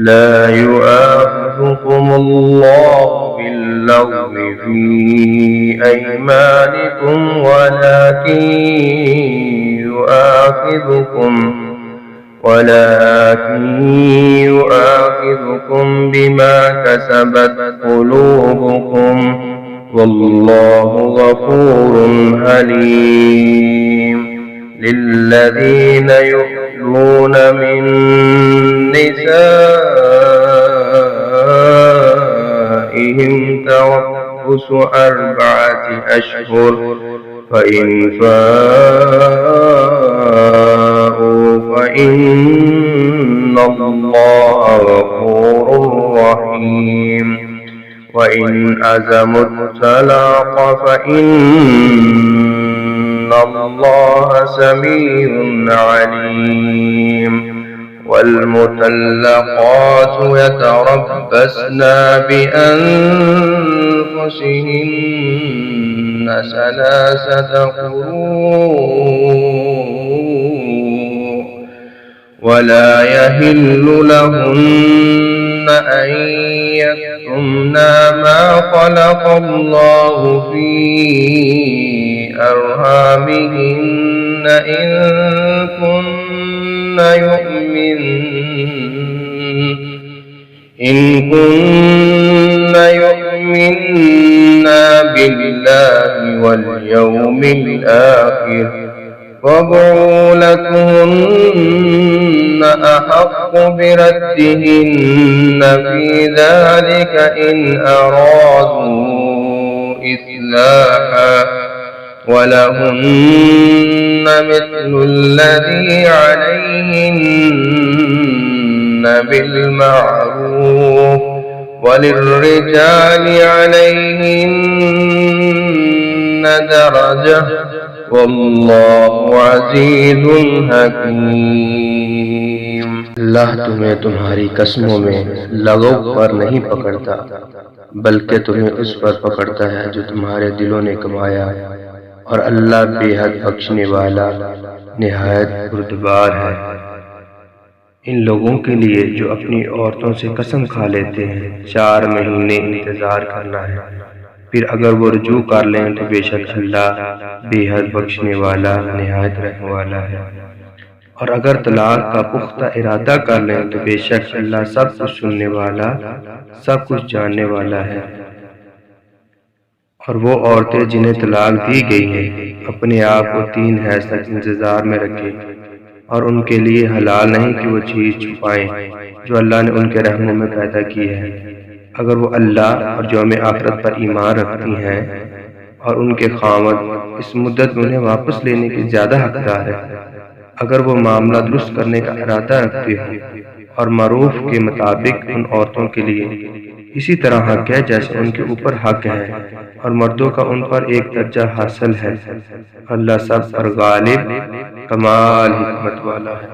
لا يؤاخذكم الله باللغو في أيمانكم ولكن يؤاخذكم بما كسبت قلوبكم والله غفور حليم. للذين يؤلون من نسائهم تربص 4 أشهر فإن فاءوا فإن الله غفور رحيم. وإن عزموا الطلاق فإن الله سميع عليم. والمطلقات يتربصن بأنفسهن 3 قروء ولا يحل لهن أن يكتمن ما خلق الله في أرحامهن إن كن يؤمن بالله واليوم الآخر وبعولتهن أحق بردهن في ذلك إن أرادوا إصلاحا ولهن مثل الذي عليهن بالمعروف وللرجال عليهن درجة والله عزيز حكيم। अल्लाह तुम्हें तुम्हारी कसमों में लगो पर नहीं पकड़ता बल्कि तुम्हें उस पर पकड़ता है जो तुम्हारे दिलों ने कमाया और अल्लाह बेहद बख्शने वाला निहायत बुर्दबार है। इन लोगों के लिए जो अपनी औरतों से कसम खा लेते हैं 4 महीने इंतजार करना है, फिर अगर वो रुजू कर लें तो बेशक अल्लाह बेहद बख्शने वाला निहायत रहने वाला है। और अगर तलाक का पुख्ता इरादा कर लें तो बेशक अल्लाह सब कुछ सुनने वाला सब कुछ जानने वाला है। और वो औरतें जिन्हें तलाक दी गई है अपने आप को 3 हैज़ तक इंतजार में रखें और उनके लिए हलाल नहीं कि वो चीज़ छुपाएं जो अल्लाह ने उनके रहमों में पैदा की है, अगर वो अल्लाह और यौम आखिरत पर ईमान रखती हैं और उनके खामद इस मुद्दत में उन्हें वापस लेने के ज़्यादा हकदार है। अगर वो मामला दुरुस्त करने का इरादा रखते हो और मरूफ के मुताबिक उन औरतों के लिए इसी तरह हक है जैसे उनके ऊपर हक है और मर्दों का उन पर एक दर्जा हासिल है। अल्लाह सब पर गालिब कमाल हिकमत वाला है।